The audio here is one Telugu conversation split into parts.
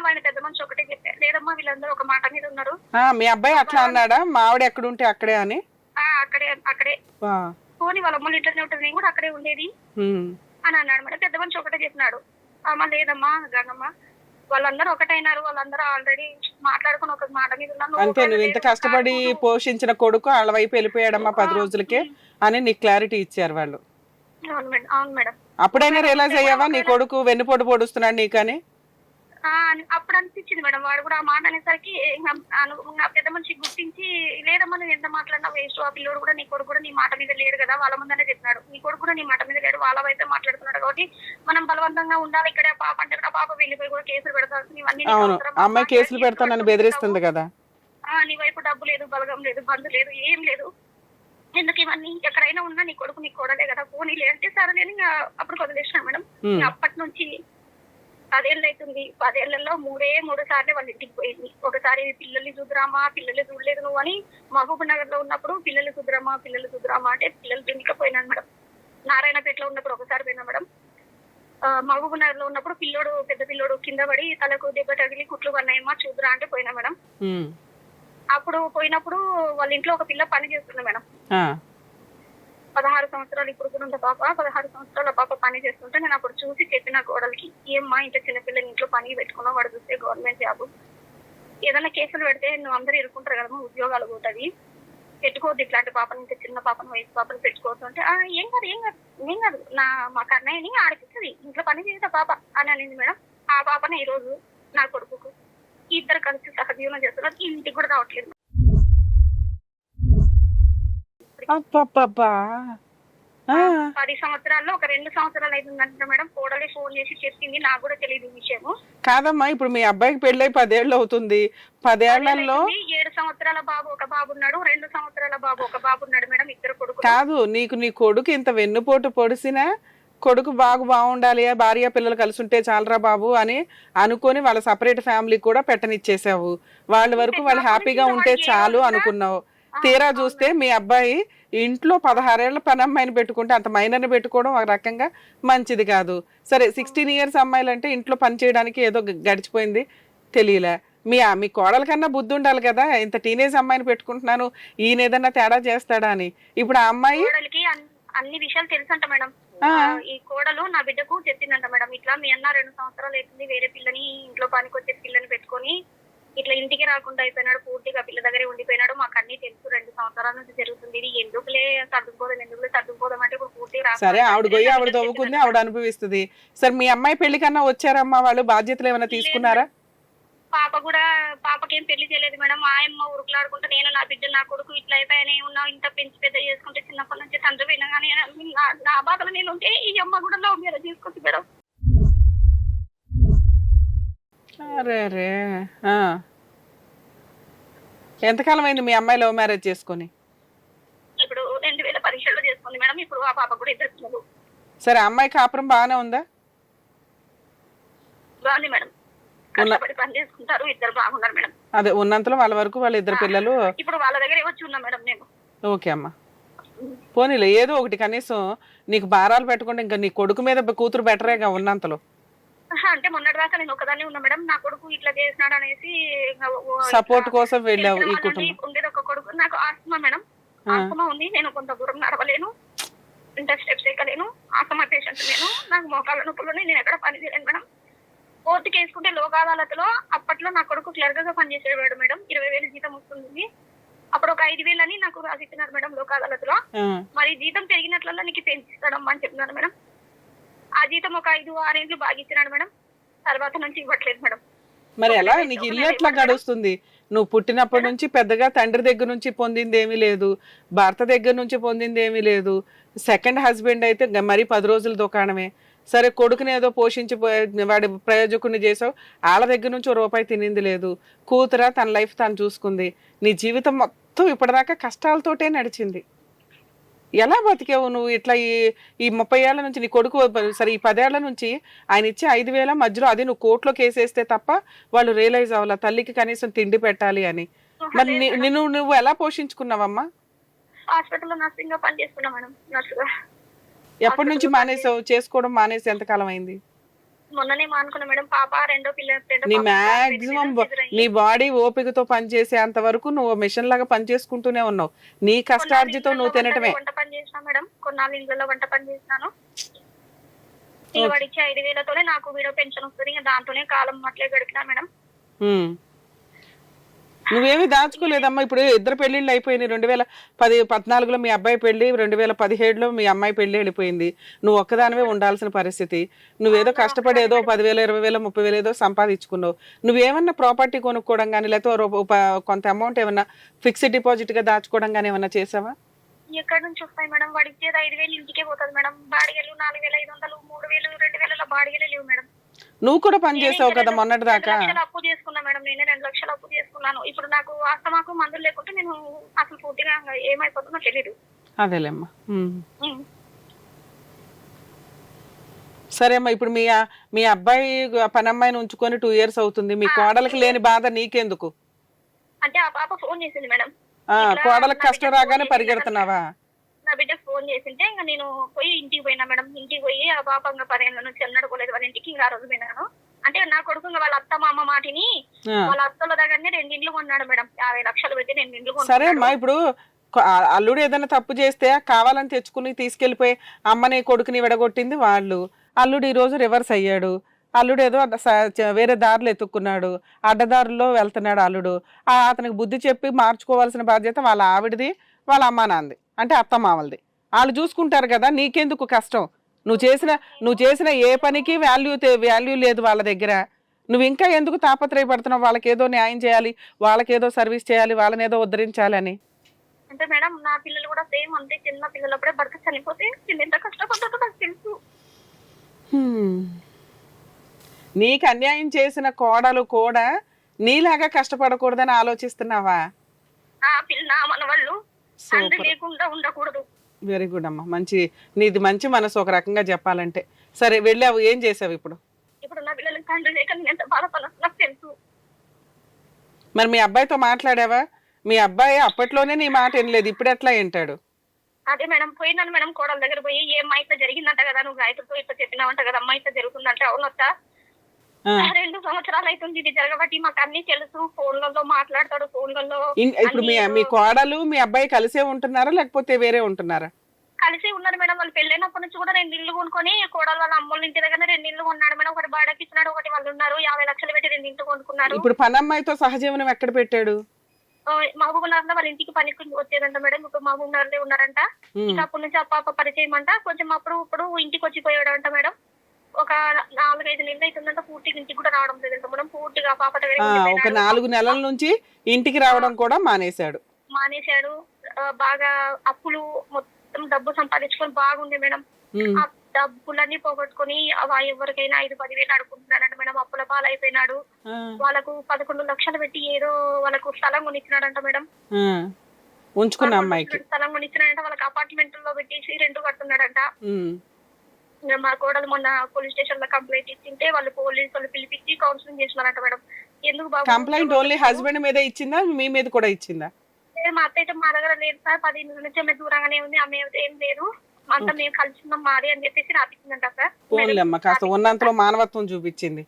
ఆయన పెద్ద మనిషి ఒకటే చెప్పారు, లేదమ్మా వీళ్ళందరూ ఒక మాట మీద ఉన్నారు. మీ అబ్బాయి అట్లా అన్నాడా మా ఆవిడ ఎక్కడుంటే అక్కడే అని? అక్కడే పోనీ వాళ్ళ అమ్మలు ఇంట్లోనే ఉంటుంది, నేను కూడా అక్కడే ఉండేది అని అన్నాడు మేడం. పెద్ద మనిషి ఒకటే చెప్పినాడు, అమ్మ లేదమ్మా గంగమ్మ వాళ్ళందరూ ఒకటైనారు, వాళ్ళందరూ ఆల్రెడీ మాట్లాడుకుని ఒక మాట మీద ఉన్నారు. అంతే, నువ్వు ఇంత కష్టపడి పోషించిన కొడుకు వాళ్ళ వైపు వెళ్ళిపోయాడమ్మా 10 రోజులకే అని నీకు క్లారిటీ ఇచ్చారు వాళ్ళు. అవును మేడం. అప్పుడైనా రియలైజ్ అయ్యావా నీ కొడుకు వెన్నుపోటు పొడుస్తున్నాడు నీకని? అప్పుడు అనిపించింది మేడం. వాడు కూడా ఆ మాట అనేసరికి నా పెద్ద మనిషి గుర్తించి, లేదమ్మా నువ్వు ఎంత మాట్లాడినా వేస్ట్, ఆ పిల్లోడు కూడా నీ కొడుకు కూడా నీ మాట మీద లేడు కదా, వాళ్ళ ముందనే చెప్పినాడు, నీ కొడుకు కూడా నీ మాట మీద లేడు, వాళ్ళ వైపే మాట్లాడుతున్నాడు కాబట్టి మనం బలవంతంగా ఉండాలి. ఇక్కడ పాప అంటే కూడా పాప వెళ్ళిపోయి కూడా కేసులు పెడతాను, ఇవన్నీ అమ్మాయి కేసులు పెడతానని బెదిరిస్తుంది కదా, నీ వైపు డబ్బు లేదు, బలగం లేదు, బంధు లేదు, ఏం లేదు, ఎందుకు ఇవన్నీ, ఎక్కడైనా ఉన్నా నీ కొడుకు నీ కోడలే కదా, పోనీలే అంటే సరే అప్పుడు వదిలేసినా మేడం. అప్పటి నుంచి 10 ఏళ్ళు అవుతుంది. 10 ఏళ్లలో 3 సార్లు వాళ్ళ ఇంటికి పోయింది. ఒకసారి పిల్లల్ని చూద్దామా, పిల్లలు చూడలేదు నువ్వు అని మహబూబ్ నగర్ లో ఉన్నప్పుడు పిల్లలు చూద్దామా అంటే పిల్లలు దునికపోయినాను మేడం. నారాయణపేటలో ఉన్నప్పుడు ఒకసారి పోయినా మేడం. మహబూబ్ నగర్ లో ఉన్నప్పుడు పెద్ద పిల్లోడు కింద పడి తలకు దెబ్బ తగిలి కుట్లు పన్నాయమ్మా చూద్దురా అంటే పోయినా మేడం. అప్పుడు పోయినప్పుడు వాళ్ళ ఇంట్లో ఒక పిల్ల పని చేస్తుంది మేడం. 16 సంవత్సరాలు, ఇప్పుడు కూడా ఉన్న పాప 16 సంవత్సరాల పాప పని చేస్తుంటే నేను అప్పుడు చూసి చెప్పిన కోడలికి, ఏమ్మా ఇంత చిన్నపిల్లని ఇంట్లో పని పెట్టుకున్నావు, వాడు చూస్తే గవర్నమెంట్ జాబ్, ఏదైనా కేసులు పెడితే నువ్వు అందరూ ఇరుకుంటారు కదమ్మా, ఉద్యోగాలు పోతుంది, పెట్టుకోవద్దు ఇట్లాంటి పాపను, ఇంత చిన్న పాపను, వయసు పాపను పెట్టుకోవద్దు అంటే ఏం కాదు మా కన్నయ్యని ఆడిపిస్తుంది, ఇంట్లో పని చేసే పాప అని అనింది మేడం. ఆ పాపనే ఈ రోజు నా కొడుకు ఇద్దరు కలిసి సహజీవనం చేస్తున్నారు, ఇంటికి కూడా రావట్లేదు. 10 సంవత్సరాల్లో ఒక 2 సంవత్సరాలు అయిందంటే మేడం, కోడలే ఫోన్ చేసి చెప్పింది, నాకు కూడా తెలియదు ఈ విషయము. కాదమ్మా, ఇప్పుడు మీ అబ్బాయికి పెళ్ళై 10 ఏళ్ళు అవుతుంది, 10 ఏళ్లలో 7 సంవత్సరాల బాబు ఒక బాబు ఉన్నాడు, 2 సంవత్సరాల బాబు ఒక బాబు ఉన్నాడు మేడం, ఇద్దరు కొడుకు. కాదు, నీకు నీ కొడుకు ఇంత వెన్నుపోటు పొడిసినా కొడుకు బాగుండాలి, భార్య పిల్లలు కలిసి ఉంటే చాలరా బాబు అని అనుకొని వాళ్ళ సపరేట్ ఫ్యామిలీ కూడా పెట్టనిచ్చేసావు, వాళ్ళ వరకు వాళ్ళు హ్యాపీగా ఉంటే చాలు అనుకున్నావు. తీరా చూస్తే మీ అబ్బాయి ఇంట్లో 16 ఏళ్ల పనమ్మాయిని పెట్టుకుంటే, అంత మైనర్ని పెట్టుకోవడం ఒక రకంగా మంచిది కాదు. సరే 16 ఇయర్స్ అమ్మాయిలు అంటే ఇంట్లో పని చేయడానికి ఏదో గడిచిపోయింది తెలియలే. మీ కోడల కన్నా బుద్ధి ఉండాలి కదా, ఇంత టీనేజ్ అమ్మాయిని పెట్టుకుంటున్నాను, ఈయన ఏదన్నా తేడా చేస్తాడా అని. ఇప్పుడు ఆ అమ్మాయి అన్ని విషయాలు తెలుసంట మేడం. ఈ కోడలు నా బిడ్డకు చెప్పిందంట మేడం, ఇట్లా మీ అన్న 2 సంవత్సరాలు అవుతుంది వేరే పిల్లని, ఇంట్లో పనికి వచ్చే పిల్లని పెట్టుకొని ఇట్లా ఇంటికి రాకుండా అయిపోయినాడు, పూర్తిగా పిల్ల దగ్గరే ఉండిపోయినాడు, మాకు అన్ని తెలుసు, 2 సంవత్సరాల నుంచి జరుగుతుంది, ఇది ఎందుకులే సర్దుకోదాం అంటే ఇప్పుడు పూర్తిగా సరే ఆవిడ పోయి ఆవిడ తవ్వుకుంది, ఆవిడ అనుభవిస్తుంది. సరే మీ అమ్మాయి పెళ్లి కన్నా వచ్చారమ్మా వాళ్ళు, బాధ్యతలు ఏమైనా తీసుకున్నారా? పాపకేం పెళ్లి చేయలేదు మేడం. మా అమ్మ ఉరుకులాడుకుంటే నేను నా బిడ్డ నా కొడుకు ఇట్లా అయిపోయానే ఉన్నావు, ఇంత పెంచి పెద్ద చేసుకుంటే చిన్నప్పటి నుంచి తండ్రి పోయినా కానీ నా బాధలు నేను ఉంటే ఈ అమ్మ కూడా లవ్ మ్యారేజ్ చేసుకుంది మేడం. అరే ఎంతకాలం అయింది మీ అమ్మాయి లవ్ మ్యారేజ్ చేసుకుని? ఇప్పుడు 2017లో చేసుకుంది మేడం. ఇప్పుడు ఆ పాప కూడా 2 పిల్లలు. సరే అమ్మాయి కాపురం బాగానే ఉందా? బాగుంది మేడం, కష్టపడి పని చేసుకుంటారు, ఇద్దరు బాగున్నారు మేడం. అదే ఉన్నంతలో వాళ్ళ వరకు వాళ్ళ 2 పిల్లలు. ఇప్పుడు వాళ్ళ దగ్గర వచ్చి ఉన్నా మేడం నేను. ఓకే అమ్మా, పోనీలే ఏదో ఒకటి, కనీసం నీకు భారాలు పెట్టకుండా ఇంకా నీ కొడుకు మీద కూతురు బెటరేగా ఉన్నంతలో. అంటే మొన్నటి దాకా నేను ఒకదాన్ని ఉన్నా మేడం, నా కొడుకు ఇట్లా చేసినాడు అనేసి సపోర్ట్ కోసం వెళ్ళావు. ఈ కుటుంబం ఉండేది ఒక కొడుకు, నాకు ఆస్తమా మేడం, ఆస్తమా ఉంది, నేను కొంత దూరం నడవలేను, ఇంత స్టెప్స్ ఎక్కలేను, ఆస్తమా పేషెంట్ నేను, నాకు మోకాళ్ళ నొప్పులు, నేను ఎక్కడ పని చేయలేను మేడం. కోర్టుకి వేసుకుంటే లోక్ అదాలత్లో అప్పట్లో నా కొడుకు క్లర్క్ గా పనిచేసేవాడు మేడం, 20,000 జీతం వస్తుంది. అప్పుడు ఒక 5,000 అని నాకు రాసిస్తున్నారు మేడం లోక్ అదాలత్లో. మరి జీతం పెరిగినట్లల్లా నీకు పెంచుతాడమ్మా అని చెప్తున్నారు మేడం. ఆ జీతం ఒక 5-6 ఏళ్ళు బాగా ఇచ్చినాడు మేడం, తర్వాత నుంచి ఇవ్వట్లేదు మేడం. మరి ఎలా నీకు ఇల్లు ఎట్లా గడుస్తుంది? నువ్వు పుట్టినప్పటి నుంచి పెద్దగా తండ్రి దగ్గర నుంచి పొందింది ఏమీ లేదు, భర్త దగ్గర నుంచి పొందింది ఏమీ లేదు, సెకండ్ హస్బెండ్ అయితే మరి 10 రోజుల దుకాణమే. సరే కొడుకుని ఏదో పోషించి వాడి ప్రయోజకుని చేసావు, వాళ్ళ దగ్గర నుంచి రూపాయి తినింది లేదు, కూతుర తన లైఫ్ తను చూసుకుంది, నీ జీవితం మొత్తం ఇప్పటిదాకా కష్టాలతోటే నడిచింది. ఎలా బతికావు నువ్వు ఇట్లా? ఈ 30 ఏళ్ల నుంచి నీ కొడుకు, సరే ఈ 10 ఏళ్ల నుంచి ఆయన ఇచ్చే 5,000 మధ్యలో అది నువ్వు కోర్టులో కేసేస్తే తప్ప వాళ్ళు రియలైజ్ అవ్వాల తల్లికి కనీసం తిండి పెట్టాలి అని. మరి నువ్వు ఎలా పోషించుకున్నావమ్మా? హాస్పిటల్లో నర్సింగ్ గా పని చేసుకున్నా మేడం, నర్సుగా. ఎప్పటి నుంచి మానేసావు? చేసుకోవడం మానేసి ఎంతకాలం అయింది? మొన్ననే మానుకున్నా మేడం. పాప రెండో నీ మాక్సిమం నీ బాడీ ఓపికతో పనిచేసే అంత వరకు నువ్వు మిషన్ లాగా పనిచేసుకుంటూనే ఉన్నావు. నీ కష్టార్జితో నువ్వు తినటమే. వంట పని చేసినా మేడం, కొన్నాళ్ళు ఇంట్లో వంట పని చేసినాను. వాడిచ్చే 5,000తోనే నాకు వీడియో పెన్షన్ వస్తుంది. ఇంకా దాంతోనే కాలం అట్లే గడిపినా మేడం. నువ్వేమీ దాచుకోలేదమ్మా. ఇప్పుడు ఇద్దరు పెళ్లిళ్ళు అయిపోయినాయి. 2014లో మీ అబ్బాయి పెళ్లి, 2017లో మీ అమ్మాయి పెళ్లి వెళ్ళిపోయింది. నువ్వు ఒక్కదానివే ఉండాల్సిన పరిస్థితి. నువ్వేదో కష్టపడి ఏదో 10,000, 20,000, 30,000 ఏదో సంపాదించుకున్నావు. నువ్వేమన్నా ప్రాపర్టీ కొనుక్కోవడం కానీ లేకపోతే కొంత అమౌంట్ ఏమన్నా ఫిక్స్డ్ డిపాజిట్ గా దాచుకోవడం కానీ ఏమన్నా చేసావా? ఎక్కడి నుంచి వస్తాయి మేడం? వాడి ఇచ్చేది 5,000 ఇంటికే పోతుంది మేడం. బాడిగలు 4,500, 3,000, 2,000 బాడిగలే లేవు మేడం. నువ్వు కూడా పని చేసావు కదా మొన్నటి దాకా. 2 లక్షలు అప్పు చేసుకున్నా మేడం. నేనే 2 లక్షలు అప్పు చేసుకున్నాను. ఇప్పుడు నాకు ఆస్తమాకు మందులు లేకుంటే నేను అసలు పూర్తిగా ఏమైపోతుందో తెలియదు. అదేలేమ్మా. సరే అమ్మా, ఇప్పుడు మీ అబ్బాయి పని అమ్మాయిని ఉంచుకొని 2 years అవుతుంది. మీ కోడలికి లేని బాధ నీకెందుకు? అంటే ఆ పాప ఫోన్ చేసింది మేడం. కోడలకు కష్టం రాగానే పరిగెడుతున్నావా? నా బిడ్డకు ఫోన్ చేసింటే ఇంకా నేను పోయి ఇంటికి పోయినా మేడం. ఇంటికి పోయి ఆ పాప ఇంకా 10 ఏళ్ళ నుంచి అన్నడుకోలేదు వాళ్ళ ఇంటికి. ఇంకా ఆ రోజు పోయినాను. అంటే నా కొడుకు ఇంకా వాళ్ళ అత్త మామ మాటిని వాళ్ళ అత్తల దగ్గరనే 2 ఇండ్లు కొన్నాడు మేడం. 50 లక్షలు పెట్టి 2 ఇండ్లు కొన్నాడు. సరే అమ్మా, ఇప్పుడు అల్లుడు ఏదైనా తప్పు చేస్తే కావాలని తెచ్చుకుని తీసుకెళ్లిపోయి అమ్మని కొడుకుని విడగొట్టింది వాళ్ళు. అల్లుడు ఈ రోజు రివర్స్ అయ్యాడు. అల్లుడు ఏదో వేరే దారులు ఎత్తుక్కున్నాడు, అడ్డదారుల్లో వెళ్తున్నాడు అల్లుడు. అతనికి బుద్ధి చెప్పి మార్చుకోవాల్సిన బాధ్యత వాళ్ళ ఆవిడది, వాళ్ళ అమ్మ నాన్నది, అంటే అత్త మామలది. వాళ్ళు చూసుకుంటారు కదా, నీకెందుకు కష్టం? నువ్వు చేసిన ఏ పనికి వాల్యూ లేదు వాళ్ళ దగ్గర. నువ్వు ఇంకా ఎందుకు తాపత్రయపడుతున్నావు? వాళ్ళకేదో న్యాయం చేయాలి, వాళ్ళకేదో సర్వీస్ చేయాలి, వాళ్ళని ఏదో ఉద్ధరించాలి అని. అంటే మేడం నా పిల్లలు కూడా సేమ్ అంతే. చిన్న పిల్లలప్పుడే భర్త చనిపోతే ఎంత కష్టపడ్డారో నాకు తెలుసు. నీకు అన్యాయం చేసిన కోడలు కూడా నీలాగా కష్టపడకూడదని ఆలోచిస్తున్నావా? వెరీ గుడ్ అమ్మా. నీది మంచి మనసు ఒక రకంగా చెప్పాలంటే. సరే వెళ్ళావు, ఏం చేసావు ఇప్పుడు? మరి మీ అబ్బాయితో మాట్లాడావా? మీ అబ్బాయి అప్పట్లోనే నీ మాట వినలేదు, ఇప్పుడు ఎట్లా వింటాడు? అదే మేడం పోయినాను మేడం కోడల దగ్గర పోయి, ఏమ్మా ఇట్లా జరిగిందంట కదా, నువ్వు గాయత్రితో ఇట్లా చెప్పినావంట కదా, అమ్మ ఇట్లా జరుగుతుందంటే. అవునొస్తా 2 సంవత్సరాలు అవుతుంది ఇది జరగబట్టి, మాకు అన్ని తెలుసు. ఫోన్లలో మాట్లాడతాడు, ఫోన్లలో. ఇప్పుడు మీ కోడలు మీ అబ్బాయి కలిసే ఉంటున్నారా లేకపోతే వేరే ఉంటున్నారా? కలిసి ఉన్నారు మేడం. వాళ్ళు పెళ్ళైనప్పటి నుంచి కూడా 2 ఇళ్ళు కొనుక్కొని, కోడలు వాళ్ళ అమ్మోళ్ళ ఇంటి దగ్గర 2 ఇళ్ళు కొన్నాడు మేడం. ఒకటి బాడకి ఇచ్చినాడు, ఒకటి వాళ్ళు ఉన్నారు. 50 లక్షలు పెట్టి 2 ఇంట్లు కొనుక్కున్నారు. ఇప్పుడు పనమ్మాయితో సహజీవనం ఎక్కడ పెట్టాడు? మహబూబ్ నగర్ లో వాళ్ళ ఇంటికి పనికి వచ్చేదంట మేడం. ఇప్పుడు మహబూబ్ నగర్ లో ఉన్నారంట. ఇక అప్పటి నుంచి ఆ పాప పరిచయం అంట. కొంచెం ఇప్పుడు ఇంటికి వచ్చిపోయాడు అంట మేడం. ఒక 4-5 నెలలు అవుతుందంట పూర్తిగా ఇంటికి కూడా రావడం లేదంట మేడం. పూర్తిగా పాప ఒక 4 నెలల నుంచి ఇంటికి రావడం కూడా మానేశాడు. బాగా అప్పులు మొత్తం డబ్బు సంపాదించుకొని బాగుంది మేడం. ఆ డబ్బులన్నీ పోగొట్టుకుని ఎవరికైనా 5-10 వేలు అడుగుతున్నాడంట మేడం. అప్పుల పాలైపోయినాడు. వాళ్ళకు 11 లక్షలు పెట్టి ఏదో వాళ్ళకు స్థలం కొనిచ్చినాడంట మేడం. ఉంచుకున్న అమ్మాయికి స్థలం కొనిచ్చినాడంట. వాళ్ళకి అపార్ట్మెంట్ లో పెట్టేసి రెంట్ కడుతున్నాడంట. మా కోడలు మొన్న పోలీస్ స్టేషన్ లో కంప్లైంట్ ఇచ్చింటే వాళ్ళు పోలీసులు పిలిపించి కౌన్సిలింగ్ చేసినారంట మేడం. ఎందుకు బాబు కంప్లైంట్ ఓన్లీ హస్బెండ్ మీద ఇచ్చిందా, మీ మీద కూడా ఇచ్చిందా? మా అత్త అయితే మా దగ్గర లేదు సార్, 10 ఇంటి నుంచి ఆమె దూరంగానే ఉంది, ఆమె ఏం లేదు, అంతా మేము కలిసి ఉన్నాం మాది అని చెప్పేసి రాపించిందంట సార్. పోన్లేమ్మా, కాస్త ఉన్నంతలో మానవత్వం చూపించింది.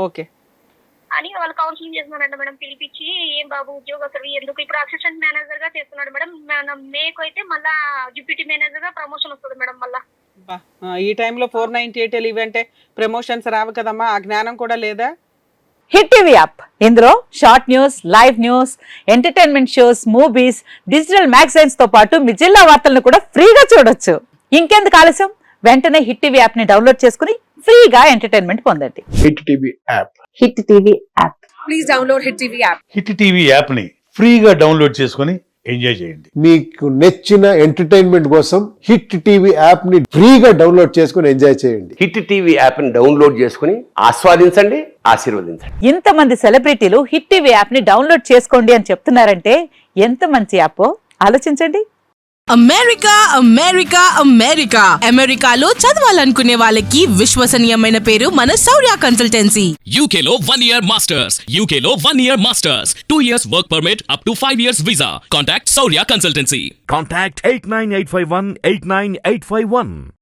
ఓకే అని వాళ్ళు కౌన్సిలింగ్ చేస్తున్నారంట మేడం. పిలిపించి ఏం బాబు ఉద్యోగస్తులు ఎందుకు, ఇప్పుడు అసిస్టెంట్ మేనేజర్ గా చేస్తున్నాడు మేడం. మేకు అయితే మళ్ళా డిప్యూటీ మేనేజర్ గా ప్రమోషన్ వస్తుంది మేడం. మళ్ళా ఈ టైంలో 498 లీవ్ అంటే ప్రమోషన్స్ రావు కదమ్మా, ఆ జ్ఞానం కూడా లేదా? హిట్ టీవీ యాప్, ఇందులో short news, live news, entertainment shows, movies, digital magazines తో పాటు మీ జిల్లా వార్తలను కూడా ఫ్రీగా చూడొచ్చు. ఇంకెందుకు ఆలస్యం, వెంటనే హిట్ టీవీ యాప్ ని డౌన్లోడ్ చేసుకుని ఫ్రీగా ఎంటర్టైన్మెంట్ పొందండి. Hit TV app. Hit TV app. Please download hit TV app. Hit TV app ని ఫ్రీగా డౌన్లోడ్ చేసుకుని ఎంజాయ్ చేయండి. మీకు నచ్చిన ఎంటర్టైన్మెంట్ కోసం హిట్ టీవీ యాప్ ని ఫ్రీగా డౌన్లోడ్ చేసుకుని ఎంజాయ్ చేయండి. హిట్ టీవీ యాప్ ని డౌన్లోడ్ చేసుకుని ఆస్వాదించండి, ఆశీర్వదించండి. ఇంతమంది సెలబ్రిటీలు హిట్ టీవీ యాప్ ని డౌన్లోడ్ చేసుకోండి అని చెప్తున్నారంటే ఎంత మంచి యాప్ ఆలోచించండి. అమెరికా అమెరికా అమెరికా అమెరికాలో చదవాలనుకునే వాళ్ళకి విశ్వసనీయమైన పేరు మన శౌర్య కన్సల్టెన్సీ. UK లో 1 year masters. UK లో 1 year masters. 2 years work permit up to 5 years visa. Contact Saurya Consultancy. Contact 89851 89851.